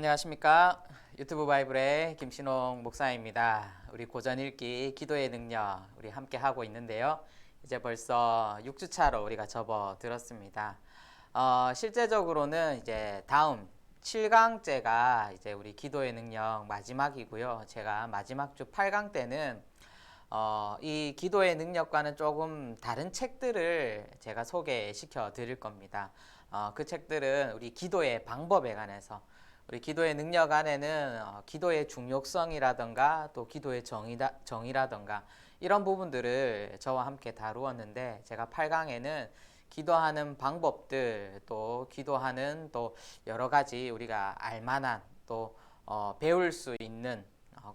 안녕하십니까. 유튜브 바이블의 김신홍 목사입니다. 우리 고전 읽기 기도의 능력 우리 함께 하고 있는데요. 이제 벌써 6주차로 우리가 접어들었습니다. 실제적으로는 이제 다음 7강째가 이제 우리 기도의 능력 마지막이고요. 제가 마지막 주 8강 때는 이 기도의 능력과는 조금 다른 책들을 제가 소개시켜 드릴 겁니다. 그 책들은 우리 기도의 방법에 관해서 우리 기도의 능력 안에는 기도의 중요성이라던가 또 기도의 정의라던가 이런 부분들을 저와 함께 다루었는데 제가 8강에는 기도하는 방법들 또 기도하는 또 여러 가지 우리가 알만한 또 배울 수 있는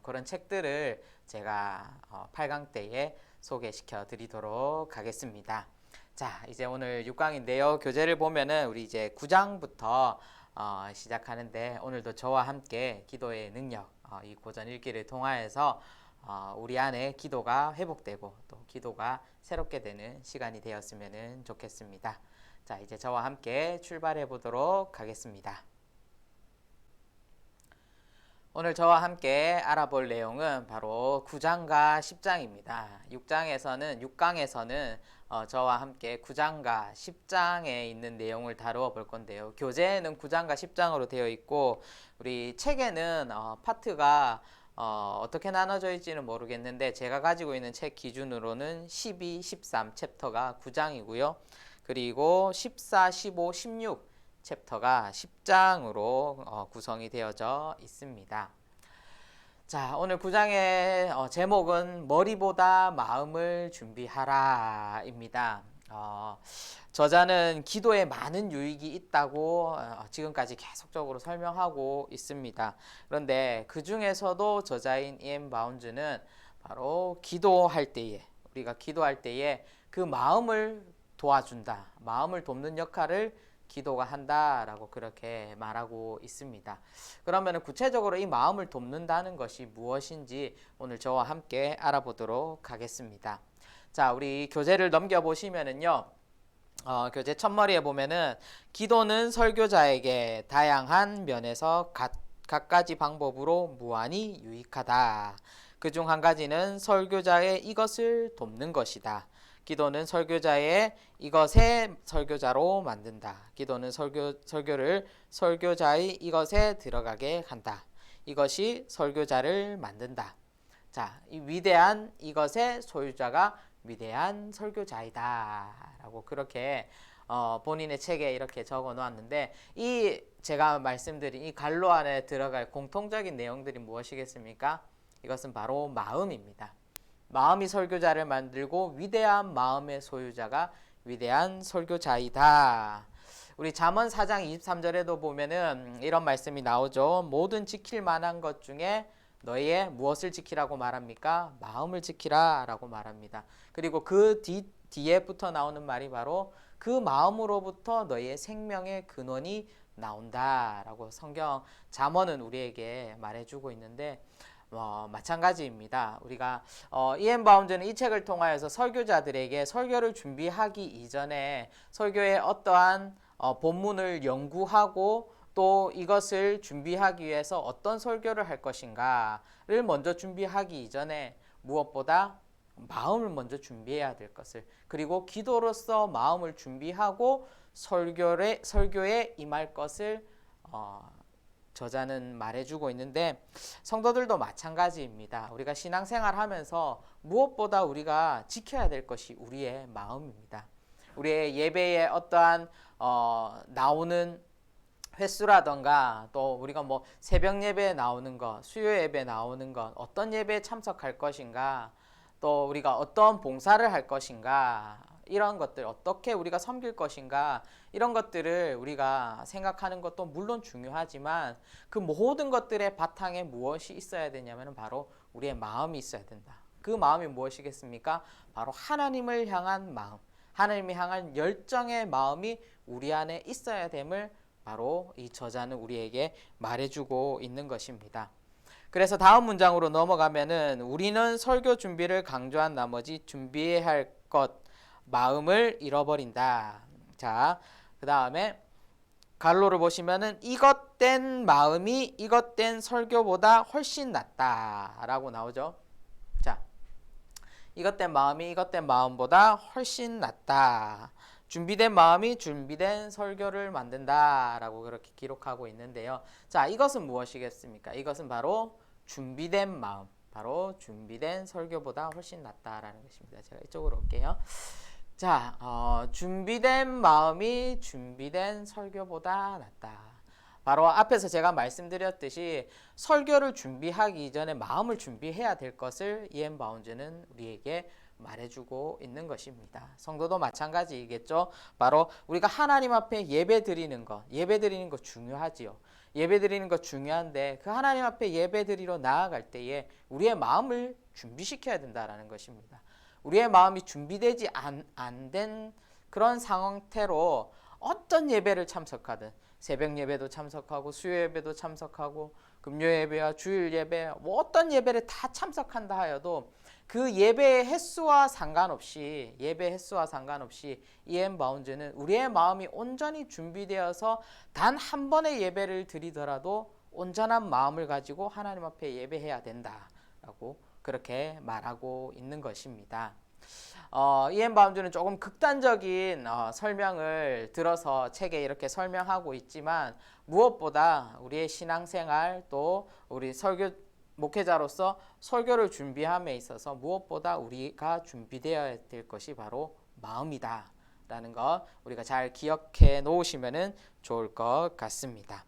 그런 책들을 제가 8강 때에 소개시켜 드리도록 하겠습니다. 자, 이제 오늘 6강인데요. 교재를 보면은 우리 이제 9장부터 시작하는데 오늘도 저와 함께 기도의 능력 이 고전 읽기를 통하여서 우리 안에 기도가 회복되고 또 기도가 새롭게 되는 시간이 되었으면 좋겠습니다. 자, 이제 저와 함께 출발해 보도록 하겠습니다. 오늘 저와 함께 알아볼 내용은 바로 9장과 10장입니다. 6강에서는 저와 함께 9장과 10장에 있는 내용을 다루어 볼 건데요. 교재에는 9장과 10장으로 되어 있고 우리 책에는 파트가 어떻게 나눠져 있지는 모르겠는데 제가 가지고 있는 책 기준으로는 12, 13 챕터가 9장이고요. 그리고 14, 15, 16 챕터가 10장으로 구성이 되어져 있습니다. 자, 오늘 9장의 제목은 머리보다 마음을 준비하라 입니다. 저자는 기도에 많은 유익이 있다고 지금까지 계속적으로 설명하고 있습니다. 그런데 그 중에서도 저자인 이엠 바운즈는 바로 기도할 때에 우리가 기도할 때에 그 마음을 도와준다. 마음을 돕는 역할을 기도가 한다라고 그렇게 말하고 있습니다. 그러면 구체적으로 이 마음을 돕는다는 것이 무엇인지 오늘 저와 함께 알아보도록 하겠습니다. 자, 우리 교재를 넘겨보시면은요. 교재 첫머리에 보면은 기도는 설교자에게 다양한 면에서 갖가지 방법으로 무한히 유익하다. 그중 한 가지는 설교자의 이것을 돕는 것이다. 기도는 설교자의 이것의 설교자로 만든다. 기도는 설교를 설교자의 이것에 들어가게 한다. 이것이 설교자를 만든다. 자, 이 위대한 이것의 소유자가 위대한 설교자이다. 라고 그렇게 본인의 책에 이렇게 적어 놓았는데 이 제가 말씀드린 이 갈로 안에 들어갈 공통적인 내용들이 무엇이겠습니까? 이것은 바로 마음입니다. 마음이 설교자를 만들고 위대한 마음의 소유자가 위대한 설교자이다. 우리 잠언 4장 23절에도 보면은 이런 말씀이 나오죠. 모든 지킬 만한 것 중에 너희의 무엇을 지키라고 말합니까? 마음을 지키라 라고 말합니다. 그리고 그 뒤에 붙어 나오는 말이 바로 그 마음으로부터 너희의 생명의 근원이 나온다 라고 성경 잠언은 우리에게 말해주고 있는데 마찬가지입니다. 우리가 이엠 바운즈는 이 책을 통하여서 설교자들에게 설교를 준비하기 이전에 설교의 어떠한 본문을 연구하고 또 이것을 준비하기 위해서 어떤 설교를 할 것인가를 먼저 준비하기 이전에 무엇보다 마음을 먼저 준비해야 될 것을 그리고 기도로서 마음을 준비하고 설교에 임할 것을 저자는 말해주고 있는데 성도들도 마찬가지입니다. 우리가 신앙생활 하면서 무엇보다 우리가 지켜야 될 것이 우리의 마음입니다. 우리의 예배에 어떠한 나오는 횟수라던가 또 우리가 뭐 새벽 예배에 나오는 것, 수요 예배에 나오는 것, 어떤 예배에 참석할 것인가, 또 우리가 어떤 봉사를 할 것인가, 이런 것들 어떻게 우리가 섬길 것인가 이런 것들을 우리가 생각하는 것도 물론 중요하지만 그 모든 것들의 바탕에 무엇이 있어야 되냐면 바로 우리의 마음이 있어야 된다. 그 마음이 무엇이겠습니까? 바로 하나님을 향한 마음, 하나님을 향한 열정의 마음이 우리 안에 있어야 됨을 바로 이 저자는 우리에게 말해주고 있는 것입니다. 그래서 다음 문장으로 넘어가면은 우리는 설교 준비를 강조한 나머지 준비해야 할 것 마음을 잃어버린다. 자, 그 다음에 갈로를 보시면은 이것된 마음이 이것된 설교보다 훨씬 낫다라고 나오죠. 자, 이것된 마음이 이것된 마음보다 훨씬 낫다. 준비된 마음이 준비된 설교를 만든다라고 그렇게 기록하고 있는데요. 자, 이것은 무엇이겠습니까? 이것은 바로 준비된 마음, 바로 준비된 설교보다 훨씬 낫다라는 것입니다. 제가 이쪽으로 올게요. 자, 준비된 마음이 준비된 설교보다 낫다. 바로 앞에서 제가 말씀드렸듯이 설교를 준비하기 전에 마음을 준비해야 될 것을 이엔 바운즈는 우리에게 말해주고 있는 것입니다. 성도도 마찬가지겠죠. 바로 우리가 하나님 앞에 예배 드리는 것 중요하지요. 예배 드리는 것 중요한데 그 하나님 앞에 예배 드리러 나아갈 때에 우리의 마음을 준비시켜야 된다라는 것입니다. 우리의 마음이 준비되지 안 된 그런 상태로 어떤 예배를 참석하든 새벽 예배도 참석하고 수요 예배도 참석하고 금요 예배와 주일 예배 뭐 어떤 예배를 다 참석한다 하여도 그 예배의 횟수와 상관없이 이엔 바운즈는 우리의 마음이 온전히 준비되어서 단 한 번의 예배를 드리더라도 온전한 마음을 가지고 하나님 앞에 예배해야 된다라고 그렇게 말하고 있는 것입니다. 이엔 바운즈는 조금 극단적인 설명을 들어서 책에 이렇게 설명하고 있지만 무엇보다 우리의 신앙생활 또 우리 설교 목회자로서 설교를 준비함에 있어서 무엇보다 우리가 준비되어야 될 것이 바로 마음이다 라는 것 우리가 잘 기억해 놓으시면 좋을 것 같습니다.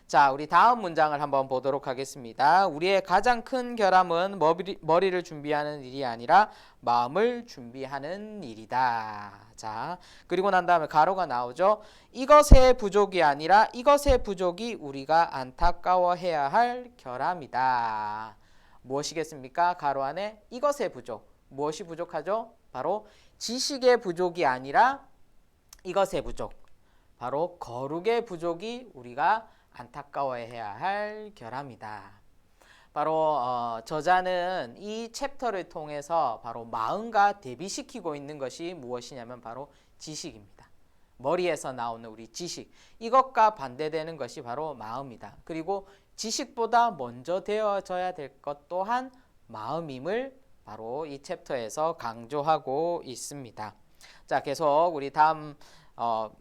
자, 우리 다음 문장을 한번 보도록 하겠습니다. 우리의 가장 큰 결함은 머리를 준비하는 일이 아니라 마음을 준비하는 일이다. 자, 그리고 난 다음에 가로가 나오죠. 이것의 부족이 아니라 이것의 부족이 우리가 안타까워해야 할 결함이다. 무엇이겠습니까? 가로 안에 이것의 부족. 무엇이 부족하죠? 바로 지식의 부족이 아니라 이것의 부족. 바로 거룩의 부족이 우리가 안타까워해야 할 결함이다. 바로 저자는 이 챕터를 통해서 바로 마음과 대비시키고 있는 것이 무엇이냐면 바로 지식입니다. 머리에서 나오는 우리 지식, 이것과 반대되는 것이 바로 마음이다. 그리고 지식보다 먼저 되어져야 될 것 또한 마음임을 바로 이 챕터에서 강조하고 있습니다. 자, 계속 우리 다음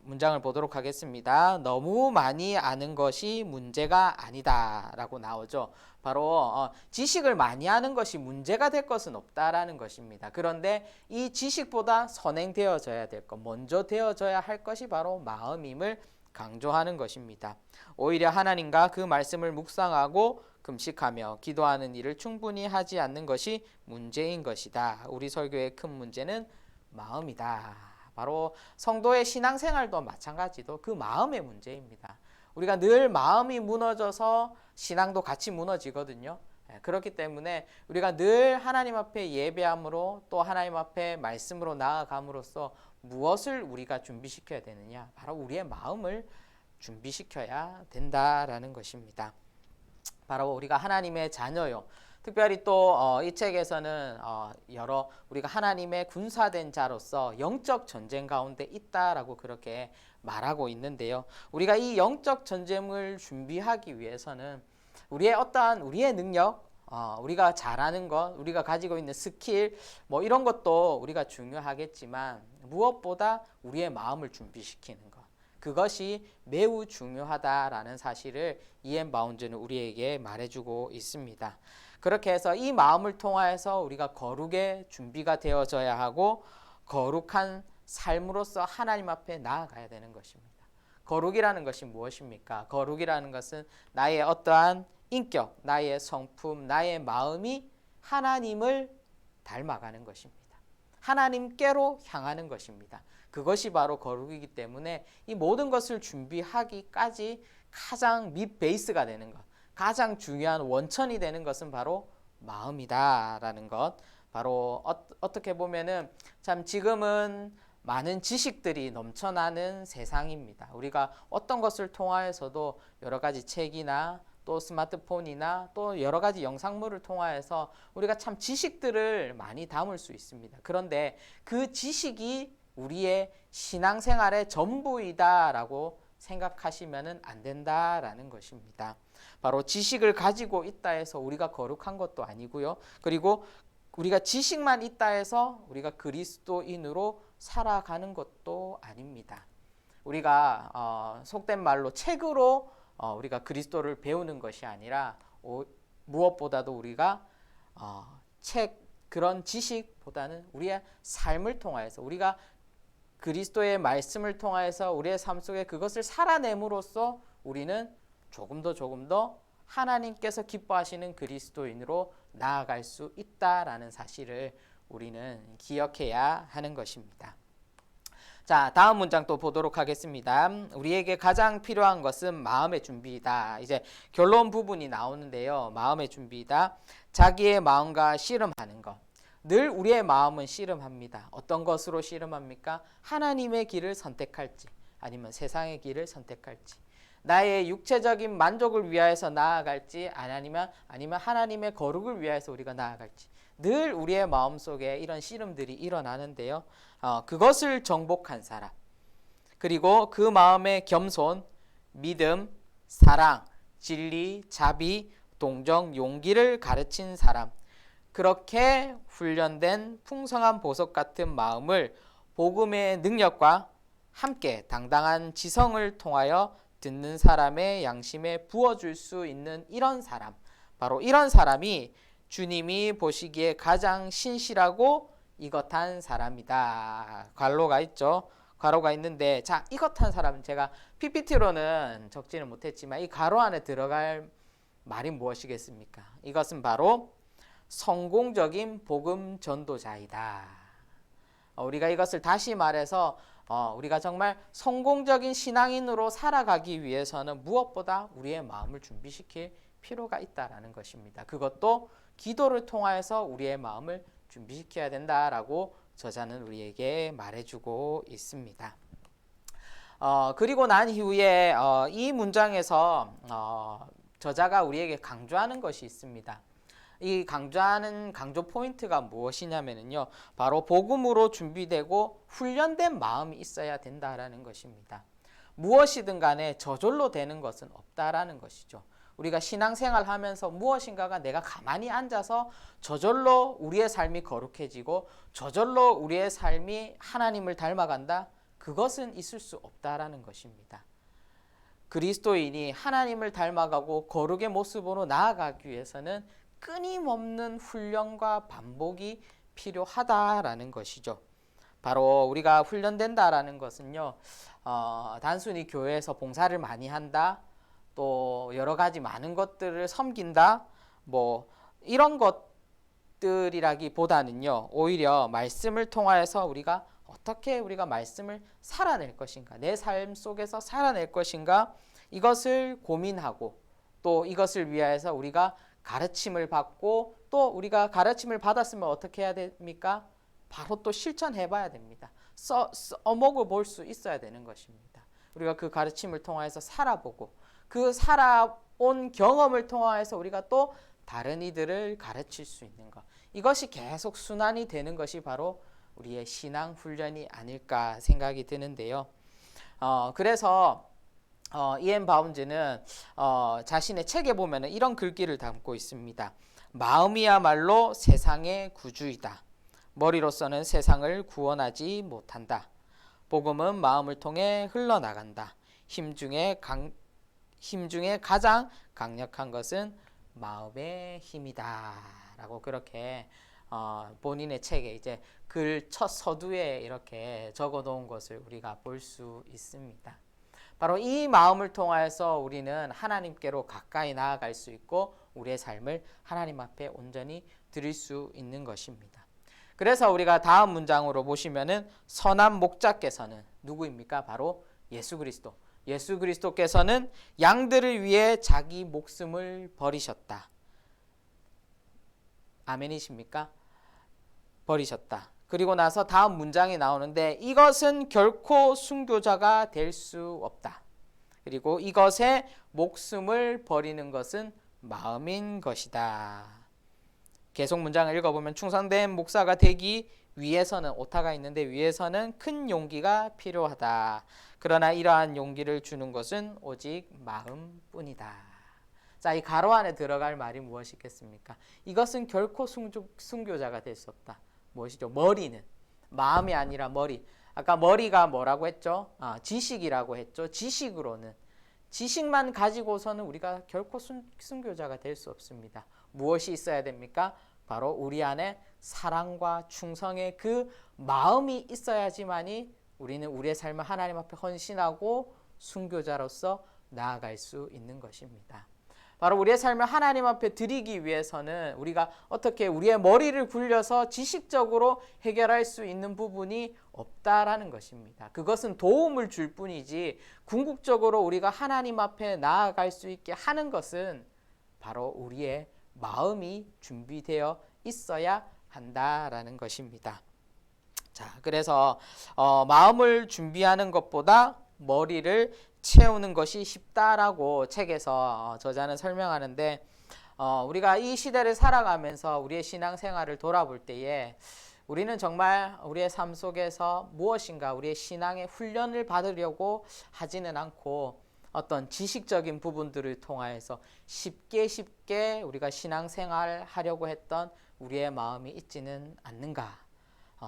문장을 보도록 하겠습니다. 너무 많이 아는 것이 문제가 아니다 라고 나오죠. 바로 지식을 많이 아는 것이 문제가 될 것은 없다라는 것입니다. 그런데 이 지식보다 선행되어져야 될 것, 먼저 되어져야 할 것이 바로 마음임을 강조하는 것입니다. 오히려 하나님과 그 말씀을 묵상하고 금식하며 기도하는 일을 충분히 하지 않는 것이 문제인 것이다. 우리 설교의 큰 문제는 마음이다. 바로 성도의 신앙생활도 마찬가지도 그 마음의 문제입니다. 우리가 늘 마음이 무너져서 신앙도 같이 무너지거든요. 그렇기 때문에 우리가 늘 하나님 앞에 예배함으로 또 하나님 앞에 말씀으로 나아감으로써 무엇을 우리가 준비시켜야 되느냐? 바로 우리의 마음을 준비시켜야 된다라는 것입니다. 바로 우리가 하나님의 자녀요. 특별히 또 이 책에서는 여러 우리가 하나님의 군사된 자로서 영적 전쟁 가운데 있다라고 그렇게 말하고 있는데요. 우리가 이 영적 전쟁을 준비하기 위해서는 우리의 능력, 우리가 잘하는 것, 우리가 가지고 있는 스킬, 뭐 이런 것도 우리가 중요하겠지만 무엇보다 우리의 마음을 준비시키는 것. 그것이 매우 중요하다라는 사실을 이엔 바운즈는 우리에게 말해주고 있습니다. 그렇게 해서 이 마음을 통하여서 우리가 거룩의 준비가 되어져야 하고 거룩한 삶으로서 하나님 앞에 나아가야 되는 것입니다. 거룩이라는 것이 무엇입니까? 거룩이라는 것은 나의 어떠한 인격, 나의 성품, 나의 마음이 하나님을 닮아가는 것입니다. 하나님께로 향하는 것입니다. 그것이 바로 거룩이기 때문에 이 모든 것을 준비하기까지 가장 밑 베이스가 되는 것, 가장 중요한 원천이 되는 것은 바로 마음이다라는 것. 바로 어떻게 보면은 참 지금은 많은 지식들이 넘쳐나는 세상입니다. 우리가 어떤 것을 통하여서도 여러 가지 책이나 또 스마트폰이나 또 여러 가지 영상물을 통하여서 우리가 참 지식들을 많이 담을 수 있습니다. 그런데 그 지식이 우리의 신앙생활의 전부이다라고 생각하시면은 안 된다라는 것입니다. 바로 지식을 가지고 있다 해서 우리가 거룩한 것도 아니고요. 그리고 우리가 지식만 있다 해서 우리가 그리스도인으로 살아가는 것도 아닙니다. 우리가 속된 말로 책으로 우리가 그리스도를 배우는 것이 아니라 무엇보다도 우리가 그런 지식보다는 우리의 삶을 통하여서 우리가 그리스도의 말씀을 통하여서 우리의 삶 속에 그것을 살아냄으로써 우리는 조금 더 하나님께서 기뻐하시는 그리스도인으로 나아갈 수 있다라는 사실을 우리는 기억해야 하는 것입니다. 자, 다음 문장 또 보도록 하겠습니다. 우리에게 가장 필요한 것은 마음의 준비이다. 이제 결론 부분이 나오는데요. 마음의 준비이다. 자기의 마음과 씨름하는 것. 늘 우리의 마음은 씨름합니다. 어떤 것으로 씨름합니까? 하나님의 길을 선택할지 아니면 세상의 길을 선택할지, 나의 육체적인 만족을 위하여서 나아갈지 아니면 하나님의 거룩을 위하여서 우리가 나아갈지, 늘 우리의 마음속에 이런 씨름들이 일어나는데요. 그것을 정복한 사람, 그리고 그 마음의 겸손, 믿음, 사랑, 진리, 자비, 동정, 용기를 가르친 사람, 그렇게 훈련된 풍성한 보석 같은 마음을 복음의 능력과 함께 당당한 지성을 통하여 듣는 사람의 양심에 부어줄 수 있는 이런 사람, 바로 이런 사람이 주님이 보시기에 가장 신실하고 이것한 사람이다. 괄호가 있죠. 괄호가 있는데, 자, 이것한 사람은 제가 PPT로는 적지는 못했지만 이 괄호 안에 들어갈 말이 무엇이겠습니까? 이것은 바로 성공적인 복음 전도자이다. 우리가 이것을 다시 말해서 우리가 정말 성공적인 신앙인으로 살아가기 위해서는 무엇보다 우리의 마음을 준비시킬 필요가 있다라는 것입니다. 그것도 기도를 통하여서 우리의 마음을 준비시켜야 된다라고 저자는 우리에게 말해주고 있습니다. 그리고 난 이후에 이 문장에서 저자가 우리에게 강조하는 것이 있습니다. 이 강조 포인트가 무엇이냐면요, 바로 복음으로 준비되고 훈련된 마음이 있어야 된다라는 것입니다. 무엇이든 간에 저절로 되는 것은 없다라는 것이죠. 우리가 신앙생활 하면서 무엇인가가 내가 가만히 앉아서 저절로 우리의 삶이 거룩해지고 저절로 우리의 삶이 하나님을 닮아간다? 그것은 있을 수 없다라는 것입니다. 그리스도인이 하나님을 닮아가고 거룩의 모습으로 나아가기 위해서는 끊임없는 훈련과 반복이 필요하다라는 것이죠. 바로 우리가 훈련된다라는 것은요, 단순히 교회에서 봉사를 많이 한다, 또 여러 가지 많은 것들을 섬긴다, 뭐 이런 것들이라기보다는요, 오히려 말씀을 통하여서 우리가 어떻게 우리가 말씀을 살아낼 것인가, 내 삶 속에서 살아낼 것인가, 이것을 고민하고 또 이것을 위하여서 우리가 가르침을 받고, 또 우리가 가르침을 받았으면 어떻게 해야 됩니까? 바로 또 실천해 봐야 됩니다. 써먹어 볼 수 있어야 되는 것입니다. 우리가 그 가르침을 통해서 살아보고 그 살아온 경험을 통해서 우리가 또 다른 이들을 가르칠 수 있는 것, 이것이 계속 순환이 되는 것이 바로 우리의 신앙 훈련이 아닐까 생각이 드는데요. 그래서 이엔 바운즈는 자신의 책에 보면 이런 글귀를 담고 있습니다. 마음이야말로 세상의 구주이다. 머리로서는 세상을 구원하지 못한다. 복음은 마음을 통해 흘러나간다. 힘 중에 가장 강력한 것은 마음의 힘이다. 라고 그렇게 본인의 책에 이제 글 첫 서두에 이렇게 적어 놓은 것을 우리가 볼 수 있습니다. 바로 이 마음을 통하여서 우리는 하나님께로 가까이 나아갈 수 있고 우리의 삶을 하나님 앞에 온전히 드릴 수 있는 것입니다. 그래서 우리가 다음 문장으로 보시면은 선한 목자께서는 누구입니까? 바로 예수 그리스도. 예수 그리스도께서는 양들을 위해 자기 목숨을 버리셨다. 아멘이십니까? 버리셨다. 그리고 나서 다음 문장이 나오는데 이것은 결코 순교자가 될 수 없다. 그리고 이것에 목숨을 버리는 것은 마음인 것이다. 계속 문장을 읽어보면 충성된 목사가 되기 위에서는 오타가 있는데 위에서는 큰 용기가 필요하다. 그러나 이러한 용기를 주는 것은 오직 마음뿐이다. 자, 이 가로 안에 들어갈 말이 무엇이겠습니까? 이것은 결코 순교자가 될 수 없다. 무엇이죠? 머리는 마음이 아니라 머리. 아까 머리가 뭐라고 했죠? 지식이라고 했죠. 지식만 가지고서는 우리가 결코 순교자가 될 수 없습니다. 무엇이 있어야 됩니까? 바로 우리 안에 사랑과 충성의 그 마음이 있어야지만이 우리는 우리의 삶을 하나님 앞에 헌신하고 순교자로서 나아갈 수 있는 것입니다. 바로 우리의 삶을 하나님 앞에 드리기 위해서는 우리가 어떻게 우리의 머리를 굴려서 지식적으로 해결할 수 있는 부분이 없다라는 것입니다. 그것은 도움을 줄 뿐이지 궁극적으로 우리가 하나님 앞에 나아갈 수 있게 하는 것은 바로 우리의 마음이 준비되어 있어야 한다라는 것입니다. 자, 그래서 마음을 준비하는 것보다 머리를 채우는 것이 쉽다라고 책에서 저자는 설명하는데, 우리가 이 시대를 살아가면서 우리의 신앙생활을 돌아볼 때에 우리는 정말 우리의 삶 속에서 무엇인가 우리의 신앙의 훈련을 받으려고 하지는 않고 어떤 지식적인 부분들을 통하여서 쉽게 우리가 신앙생활 하려고 했던 우리의 마음이 있지는 않는가.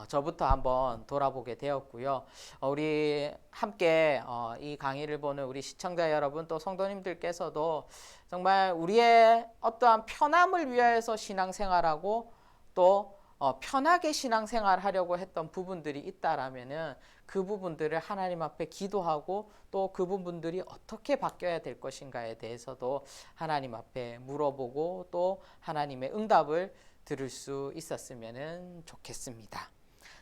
저부터 한번 돌아보게 되었고요. 우리 함께 이 강의를 보는 우리 시청자 여러분 또 성도님들께서도 정말 우리의 어떠한 편함을 위하여서 신앙생활하고 또 편하게 신앙생활하려고 했던 부분들이 있다라면은 그 부분들을 하나님 앞에 기도하고 또 그 부분들이 어떻게 바뀌어야 될 것인가에 대해서도 하나님 앞에 물어보고 또 하나님의 응답을 들을 수 있었으면 좋겠습니다.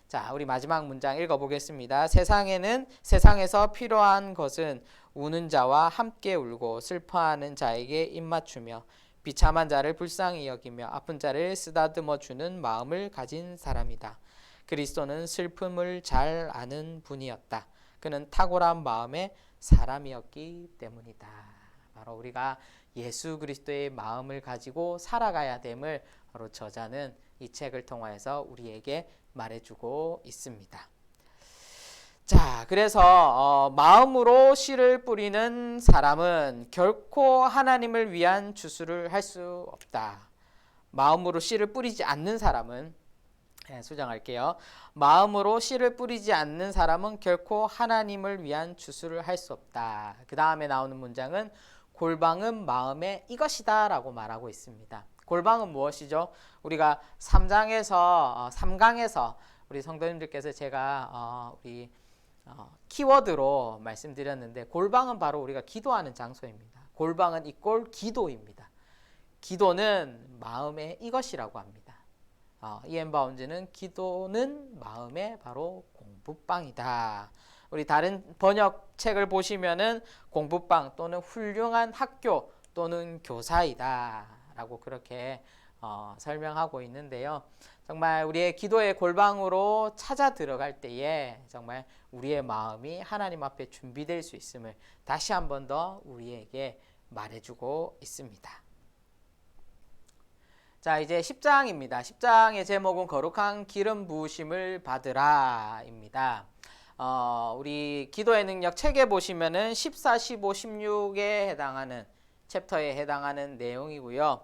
자, 우리 마지막 문장 읽어보겠습니다. 세상에서 필요한 것은 우는 자와 함께 울고 슬퍼하는 자에게 입맞추며 비참한 자를 불쌍히 여기며 아픈 자를 쓰다듬어 주는 마음을 가진 사람이다. 그리스도는 슬픔을 잘 아는 분이었다. 그는 탁월한 마음의 사람이었기 때문이다. 바로 우리가 예수 그리스도의 마음을 가지고 살아가야 됨을 바로 저자는 이 책을 통하여서 우리에게 말해주고 있습니다. 자, 그래서 마음으로 씨를 뿌리는 사람은 결코 하나님을 위한 주술을 할 수 없다. 마음으로 씨를 뿌리지 않는 사람은 수정할게요. 마음으로 씨를 뿌리지 않는 사람은 결코 하나님을 위한 주술을 할 수 없다. 그 다음에 나오는 문장은 골방은 마음의 이것이다 라고 말하고 있습니다. 골방은 무엇이죠? 우리가 3강에서 우리 성도님들께서 제가 우리 키워드로 말씀드렸는데 골방은 바로 우리가 기도하는 장소입니다. 골방은 이꼴 기도입니다. 기도는 마음의 이것이라고 합니다. 이엔 바운즈는 기도는 마음의 바로 공부방이다. 우리 다른 번역책을 보시면은 공부방 또는 훌륭한 학교 또는 교사이다 라고 그렇게 설명하고 있는데요. 정말 우리의 기도의 골방으로 찾아 들어갈 때에 정말 우리의 마음이 하나님 앞에 준비될 수 있음을 다시 한 번 더 우리에게 말해주고 있습니다. 자, 이제 10장입니다. 10장의 제목은 거룩한 기름 부으심을 받으라 입니다. 우리 기도의 능력 책에 보시면은 14, 15, 16에 해당하는 챕터에 해당하는 내용이고요.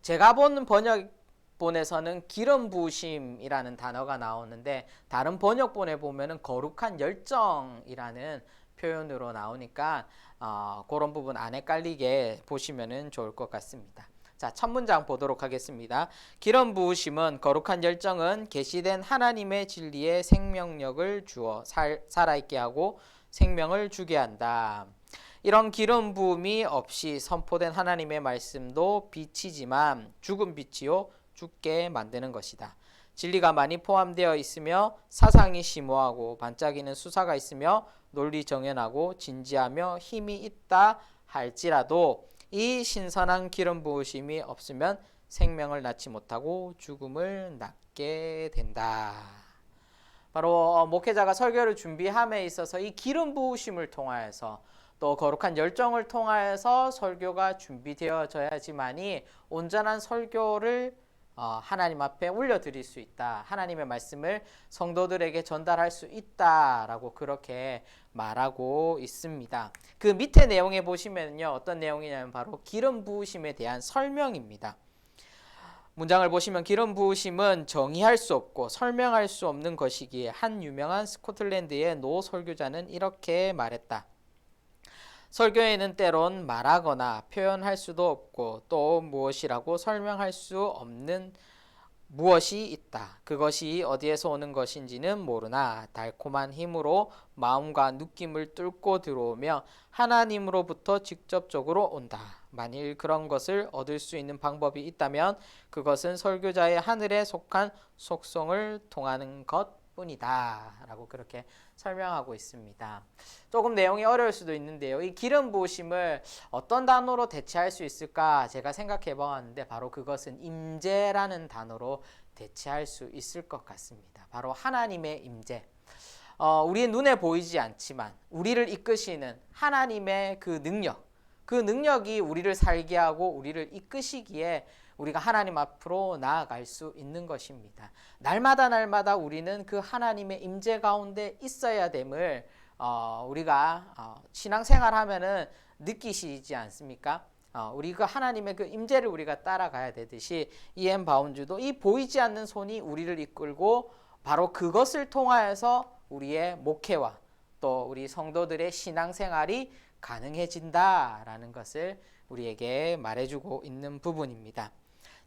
제가 본 번역본에서는 기름 부으심이라는 단어가 나오는데 다른 번역본에 보면은 거룩한 열정이라는 표현으로 나오니까 그런 부분 안 헷갈리게 보시면은 좋을 것 같습니다. 자, 첫 문장 보도록 하겠습니다. 기름 부으심은 거룩한 열정은 계시된 하나님의 진리에 생명력을 주어 살아있게 하고 생명을 주게 한다. 이런 기름 부음이 없이 선포된 하나님의 말씀도 빛이지만 죽은 빛이요 죽게 만드는 것이다. 진리가 많이 포함되어 있으며 사상이 심오하고 반짝이는 수사가 있으며 논리 정연하고 진지하며 힘이 있다 할지라도 이 신선한 기름 부으심이 없으면 생명을 낳지 못하고 죽음을 낳게 된다. 바로 목회자가 설교를 준비함에 있어서 이 기름 부으심을 통하여서 또 거룩한 열정을 통하여서 설교가 준비되어져야지만이 온전한 설교를 하나님 앞에 올려드릴 수 있다. 하나님의 말씀을 성도들에게 전달할 수 있다라고 그렇게 말하고 있습니다. 그 밑에 내용에 보시면요, 어떤 내용이냐면 바로 기름 부으심에 대한 설명입니다. 문장을 보시면 기름 부으심은 정의할 수 없고 설명할 수 없는 것이기에 한 유명한 스코틀랜드의 노 설교자는 이렇게 말했다. 설교에는 때론 말하거나 표현할 수도 없고 또 무엇이라고 설명할 수 없는 무엇이 있다. 그것이 어디에서 오는 것인지는 모르나 달콤한 힘으로 마음과 느낌을 뚫고 들어오며 하나님으로부터 직접적으로 온다. 만일 그런 것을 얻을 수 있는 방법이 있다면 그것은 설교자의 하늘에 속한 속성을 통하는 것뿐이다. 라고 그렇게 설명하고 있습니다. 조금 내용이 어려울 수도 있는데요. 이 기름 부으심을 어떤 단어로 대체할 수 있을까 제가 생각해 보았는데 바로 그것은 임재라는 단어로 대체할 수 있을 것 같습니다. 바로 하나님의 임재. 우리의 눈에 보이지 않지만 우리를 이끄시는 하나님의 그 능력이 우리를 살게 하고 우리를 이끄시기에 우리가 하나님 앞으로 나아갈 수 있는 것입니다. 날마다 우리는 그 하나님의 임재 가운데 있어야 됨을 우리가 신앙생활하면은 느끼시지 않습니까? 우리 그 하나님의 그 임재를 우리가 따라가야 되듯이 이엠 바운주도 이 보이지 않는 손이 우리를 이끌고 바로 그것을 통하여서 우리의 목회와 또 우리 성도들의 신앙생활이 가능해진다라는 것을 우리에게 말해주고 있는 부분입니다.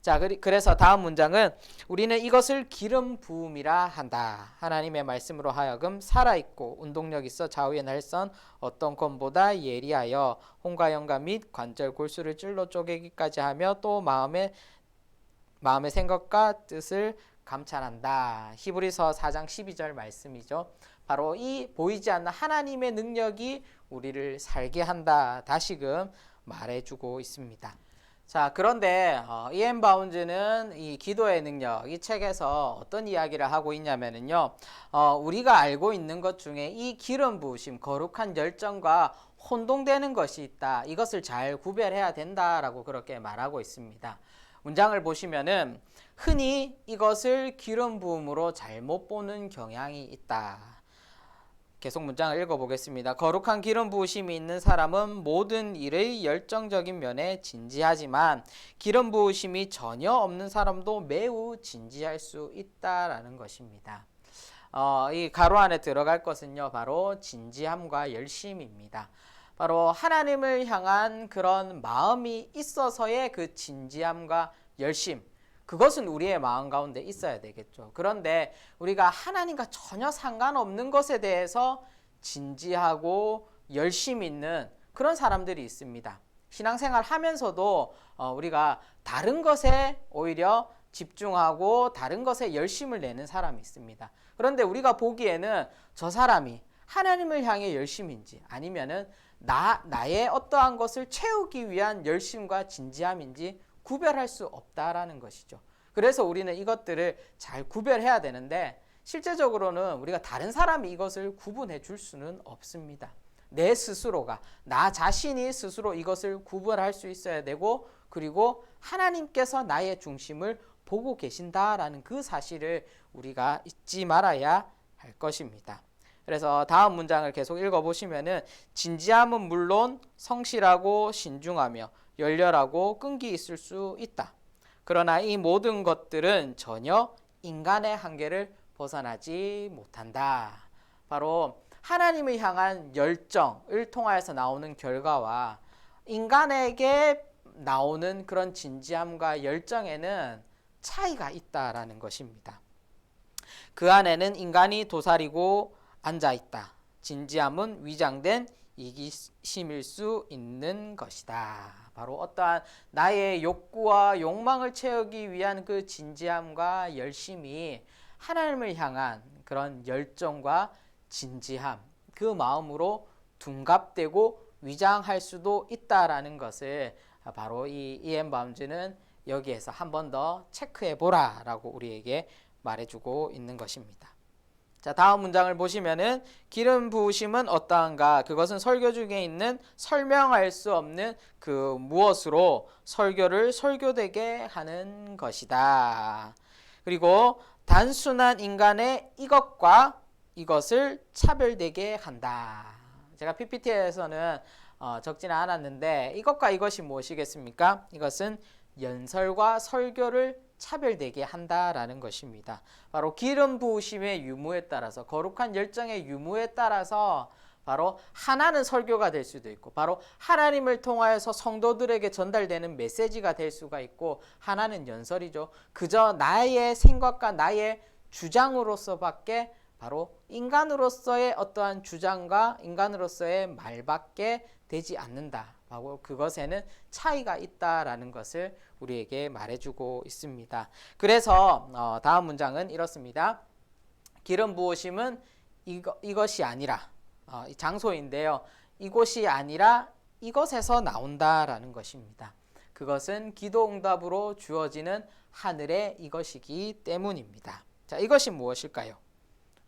자, 그래서 다음 문장은 우리는 이것을 기름 부음이라 한다. 하나님의 말씀으로 하여금 살아있고 운동력 있어 좌우의 날선 어떤 검보다 예리하여 홍과 연과 및 관절 골수를 찔러 쪼개기까지 하며 또 마음의 생각과 뜻을 감찰한다. 히브리서 4장 12절 말씀이죠. 바로 이 보이지 않는 하나님의 능력이 우리를 살게 한다. 다시금 말해주고 있습니다. 자, 그런데 이엠 바운즈는 이 기도의 능력, 이 책에서 어떤 이야기를 하고 있냐면요, 우리가 알고 있는 것 중에 이 기름 부으심, 거룩한 열정과 혼동되는 것이 있다. 이것을 잘 구별해야 된다라고 그렇게 말하고 있습니다. 문장을 보시면은 흔히 이것을 기름 부음으로 잘못 보는 경향이 있다. 계속 문장을 읽어보겠습니다. 거룩한 기름 부으심이 있는 사람은 모든 일의 열정적인 면에 진지하지만 기름 부으심이 전혀 없는 사람도 매우 진지할 수 있다라는 것입니다. 이 가로 안에 들어갈 것은요, 바로 진지함과 열심입니다. 바로 하나님을 향한 그런 마음이 있어서의 그 진지함과 열심, 그것은 우리의 마음 가운데 있어야 되겠죠. 그런데 우리가 하나님과 전혀 상관없는 것에 대해서 진지하고 열심 있는 그런 사람들이 있습니다. 신앙생활 하면서도 우리가 다른 것에 오히려 집중하고 다른 것에 열심을 내는 사람이 있습니다. 그런데 우리가 보기에는 저 사람이 하나님을 향해 열심인지 아니면은 나의 어떠한 것을 채우기 위한 열심과 진지함인지 구별할 수 없다라는 것이죠. 그래서 우리는 이것들을 잘 구별해야 되는데 실제적으로는 우리가 다른 사람이 이것을 구분해 줄 수는 없습니다. 내 스스로가, 나 자신이 스스로 이것을 구별할 수 있어야 되고, 그리고 하나님께서 나의 중심을 보고 계신다라는 그 사실을 우리가 잊지 말아야 할 것입니다. 그래서 다음 문장을 계속 읽어보시면은 진지함은 물론 성실하고 신중하며 열렬하고 끈기 있을 수 있다. 그러나 이 모든 것들은 전혀 인간의 한계를 벗어나지 못한다. 바로 하나님을 향한 열정을 통하여서 나오는 결과와 인간에게 나오는 그런 진지함과 열정에는 차이가 있다라는 것입니다. 그 안에는 인간이 도사리고 앉아있다. 진지함은 위장된 이기심일 수 있는 것이다. 바로 어떠한 나의 욕구와 욕망을 채우기 위한 그 진지함과 열심이 하나님을 향한 그런 열정과 진지함, 그 마음으로 둔갑되고 위장할 수도 있다라는 것을 바로 이 이엠 바운즈는 여기에서 한 번 더 체크해 보라라고 우리에게 말해주고 있는 것입니다. 자, 다음 문장을 보시면은 기름 부으심은 어떠한가? 그것은 설교 중에 있는 설명할 수 없는 그 무엇으로 설교를 설교되게 하는 것이다. 그리고 단순한 인간의 이것과 이것을 차별되게 한다. 제가 PPT에서는 적지는 않았는데 이것과 이것이 무엇이겠습니까? 이것은 연설과 설교를 차별되게 한다라는 것입니다. 바로 기름 부으심의 유무에 따라서 거룩한 열정의 유무에 따라서 바로 하나는 설교가 될 수도 있고 바로 하나님을 통하여서 성도들에게 전달되는 메시지가 될 수가 있고 하나는 연설이죠. 그저 나의 생각과 나의 주장으로서밖에 바로 인간으로서의 어떠한 주장과 인간으로서의 말밖에 되지 않는다. 하고 그것에는 차이가 있다라는 것을 우리에게 말해주고 있습니다. 그래서 다음 문장은 이렇습니다. 기름 부으심은 이것이 아니라 장소인데요. 이곳이 아니라 이것에서 나온다라는 것입니다. 그것은 기도응답으로 주어지는 하늘의 이것이기 때문입니다. 자, 이것이 무엇일까요?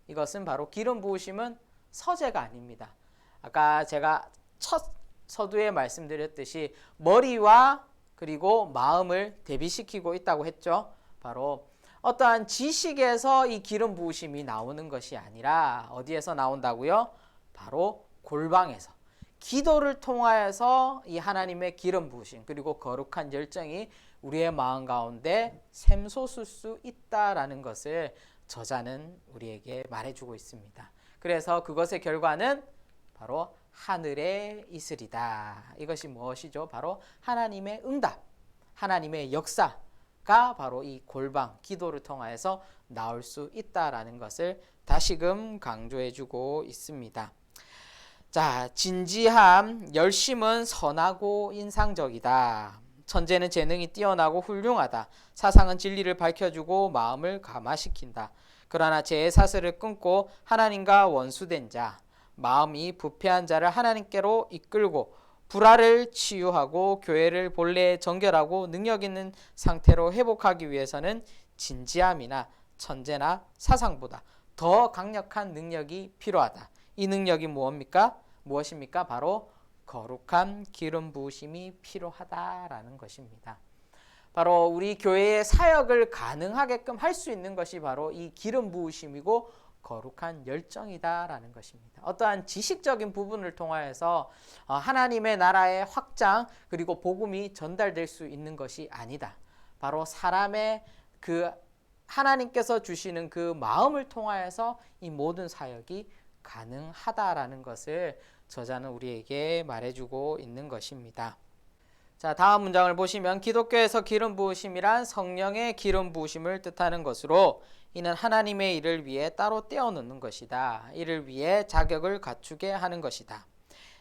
이것은 바로 기름 부으심은 서재가 아닙니다. 아까 제가 첫 서두에 말씀드렸듯이 머리와 그리고 마음을 대비시키고 있다고 했죠. 바로 어떠한 지식에서 이 기름 부으심이 나오는 것이 아니라 어디에서 나온다고요? 바로 골방에서 기도를 통하여서 이 하나님의 기름 부으심 그리고 거룩한 열정이 우리의 마음 가운데 샘솟을 수 있다라는 것을 저자는 우리에게 말해주고 있습니다. 그래서 그것의 결과는 바로 하늘에 있으리다. 이것이 무엇이죠? 바로 하나님의 응답, 하나님의 역사가 바로 이 골방, 기도를 통하여서 나올 수 있다라는 것을 다시금 강조해주고 있습니다. 자, 진지함, 열심은 선하고 인상적이다. 천재는 재능이 뛰어나고 훌륭하다. 사상은 진리를 밝혀주고 마음을 감화시킨다. 그러나 죄의 사슬을 끊고 하나님과 원수된 자, 마음이 부패한 자를 하나님께로 이끌고 불화를 치유하고 교회를 본래 정결하고 능력 있는 상태로 회복하기 위해서는 진지함이나 천재나 사상보다 더 강력한 능력이 필요하다. 이 능력이 무엇입니까? 바로 거룩한 기름 부으심이 필요하다라는 것입니다. 바로 우리 교회의 사역을 가능하게끔 할 수 있는 것이 바로 이 기름 부으심이고 거룩한 열정이다라는 것입니다. 어떠한 지식적인 부분을 통하여서 하나님의 나라의 확장 그리고 복음이 전달될 수 있는 것이 아니다. 바로 사람의 그 하나님께서 주시는 그 마음을 통하여서 이 모든 사역이 가능하다라는 것을 저자는 우리에게 말해주고 있는 것입니다. 자, 다음 문장을 보시면 기독교에서 기름 부으심이란 성령의 기름 부으심을 뜻하는 것으로 이는 하나님의 일을 위해 따로 떼어놓는 것이다. 이를 위해 자격을 갖추게 하는 것이다.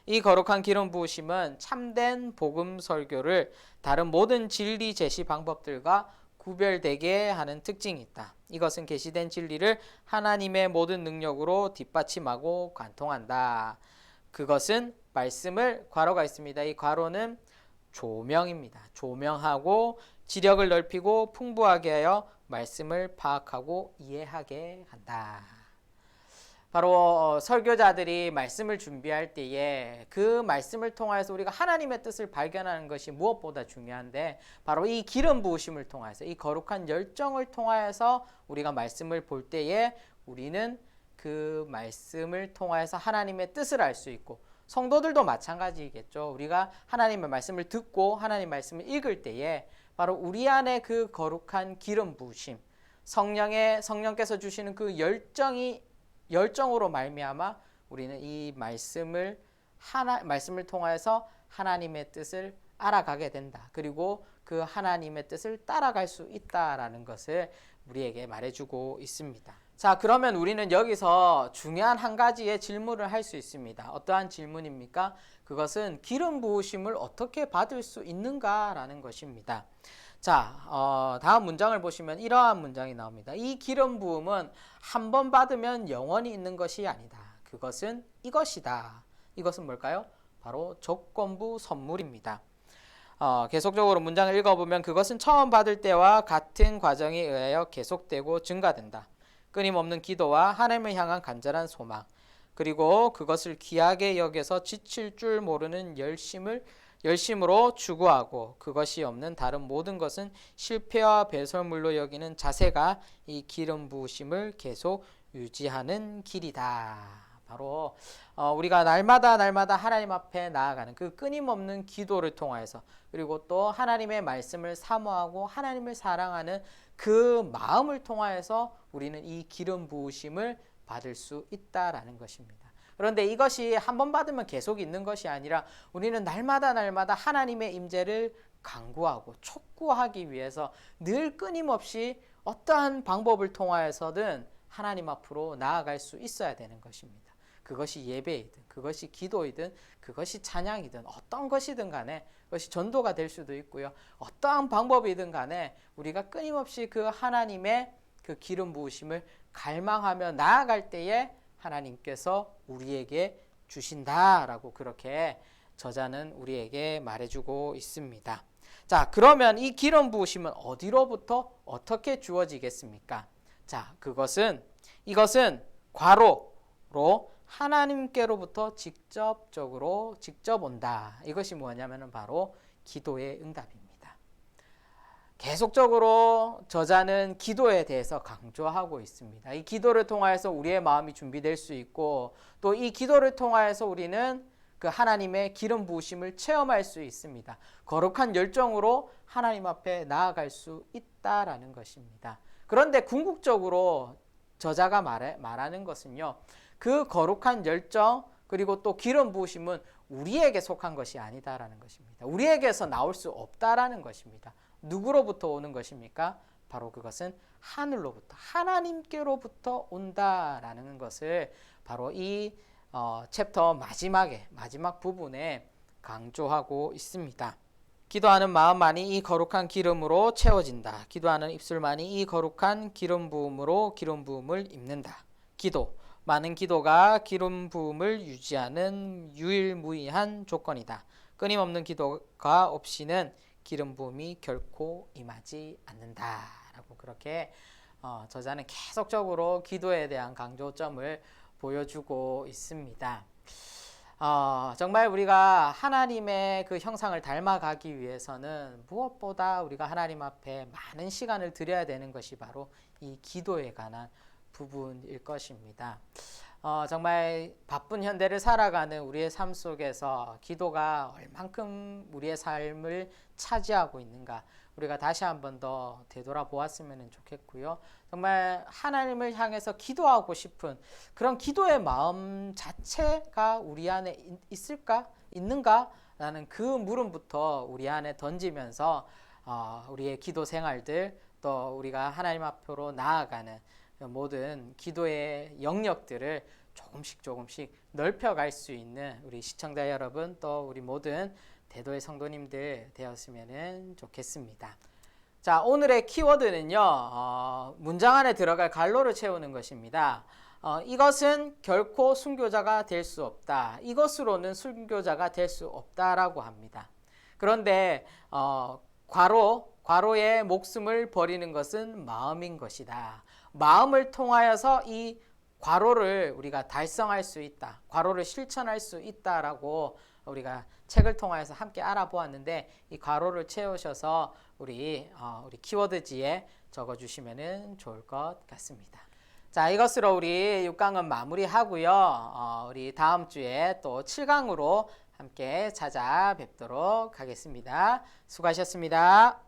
이 거룩한 기름 부으심은 참된 복음 설교를 다른 모든 진리 제시 방법들과 구별되게 하는 특징이 있다. 이것은 계시된 진리를 하나님의 모든 능력으로 뒷받침하고 관통한다. 그것은 말씀을 괄호가 있습니다. 이 괄호는 조명입니다. 조명하고 지력을 넓히고 풍부하게 하여 말씀을 파악하고 이해하게 한다. 바로 설교자들이 말씀을 준비할 때에 그 말씀을 통하여서 우리가 하나님의 뜻을 발견하는 것이 무엇보다 중요한데 바로 이 기름 부으심을 통하여서 이 거룩한 열정을 통하여서 우리가 말씀을 볼 때에 우리는 그 말씀을 통하여서 하나님의 뜻을 알 수 있고 성도들도 마찬가지겠죠. 우리가 하나님의 말씀을 듣고 하나님의 말씀을 읽을 때에 바로 우리 안에 그 거룩한 기름 부으심 성령께서 주시는 그 열정으로 말미암아 우리는 이 말씀을 통하여서 하나님의 뜻을 알아가게 된다. 그리고 그 하나님의 뜻을 따라갈 수 있다라는 것을 우리에게 말해주고 있습니다. 자, 그러면 우리는 여기서 중요한 한 가지의 질문을 할 수 있습니다. 어떠한 질문입니까? 그것은 기름 부으심을 어떻게 받을 수 있는가라는 것입니다. 자, 다음 문장을 보시면 이러한 문장이 나옵니다. 이 기름 부음은 한 번 받으면 영원히 있는 것이 아니다. 그것은 이것이다. 이것은 뭘까요? 바로 조건부 선물입니다. 계속적으로 문장을 읽어보면 그것은 처음 받을 때와 같은 과정에 의하여 계속되고 증가된다. 끊임없는 기도와 하나님을 향한 간절한 소망, 그리고 그것을 귀하게 여겨서 지칠 줄 모르는 열심으로 추구하고 그것이 없는 다른 모든 것은 실패와 배설물로 여기는 자세가 이 기름 부으심을 계속 유지하는 길이다. 바로 우리가 날마다 하나님 앞에 나아가는 그 끊임없는 기도를 통하여서, 그리고 또 하나님의 말씀을 사모하고 하나님을 사랑하는 그 마음을 통하여서 우리는 이 기름 부으심을 받을 수 있다라는 것입니다. 그런데 이것이 한 번 받으면 계속 있는 것이 아니라 우리는 날마다 하나님의 임재를 간구하고 촉구하기 위해서 늘 끊임없이 어떠한 방법을 통하여서든 하나님 앞으로 나아갈 수 있어야 되는 것입니다. 그것이 예배이든 그것이 기도이든 그것이 찬양이든 어떤 것이든 간에, 그것이 전도가 될 수도 있고요, 어떠한 방법이든 간에 우리가 끊임없이 그 하나님의 그 기름 부으심을 갈망하며 나아갈 때에 하나님께서 우리에게 주신다라고 그렇게 저자는 우리에게 말해주고 있습니다. 자, 그러면 이 기름 부으심은 어디로부터 어떻게 주어지겠습니까? 자, 이것은 과로로 하나님께로부터 직접 온다. 이것이 뭐냐면은 바로 기도의 응답입니다. 계속적으로 저자는 기도에 대해서 강조하고 있습니다. 이 기도를 통하여서 우리의 마음이 준비될 수 있고, 또 이 기도를 통하여서 우리는 그 하나님의 기름 부으심을 체험할 수 있습니다. 거룩한 열정으로 하나님 앞에 나아갈 수 있다라는 것입니다. 그런데 궁극적으로 저자가 말하는 것은요, 그 거룩한 열정 그리고 또 기름 부으심은 우리에게 속한 것이 아니다라는 것입니다. 우리에게서 나올 수 없다라는 것입니다. 누구로부터 오는 것입니까? 바로 그것은 하늘로부터, 하나님께로부터 온다라는 것을 바로 이 챕터 마지막 부분에 강조하고 있습니다. 기도하는 마음만이 이 거룩한 기름으로 채워진다. 기도하는 입술만이 이 거룩한 기름 부음으로 기름 부음을 입는다. 많은 기도가 기름 부음을 유지하는 유일무이한 조건이다. 끊임없는 기도가 없이는 기름 부음이 결코 임하지 않는다라고 그렇게 저자는 계속적으로 기도에 대한 강조점을 보여주고 있습니다. 정말 우리가 하나님의 그 형상을 닮아가기 위해서는 무엇보다 우리가 하나님 앞에 많은 시간을 들여야 되는 것이 바로 이 기도에 관한 부분일 것입니다. 정말 바쁜 현대를 살아가는 우리의 삶 속에서 기도가 얼만큼 우리의 삶을 차지하고 있는가, 우리가 다시 한 번 더 되돌아보았으면 좋겠고요. 정말 하나님을 향해서 기도하고 싶은 그런 기도의 마음 자체가 우리 안에 있는가? 라는 그 물음부터 우리 안에 던지면서 우리의 기도 생활들, 또 우리가 하나님 앞으로 나아가는 모든 기도의 영역들을 조금씩 넓혀갈 수 있는 우리 시청자 여러분, 또 우리 모든 대도의 성도님들 되었으면 좋겠습니다. 자, 오늘의 키워드는요, 문장 안에 들어갈 갈로를 채우는 것입니다. 이것은 결코 순교자가 될 수 없다. 이것으로는 순교자가 될 수 없다라고 합니다. 그런데 과로의 목숨을 버리는 것은 마음인 것이다. 마음을 통하여서 이 과로를 우리가 달성할 수 있다. 과로를 실천할 수 있다라고 우리가 책을 통해서 함께 알아보았는데, 이 과로를 채우셔서 우리 키워드지에 적어주시면 좋을 것 같습니다. 자, 이것으로 우리 6강은 마무리하고요. 우리 다음 주에 또 7강으로 함께 찾아뵙도록 하겠습니다. 수고하셨습니다.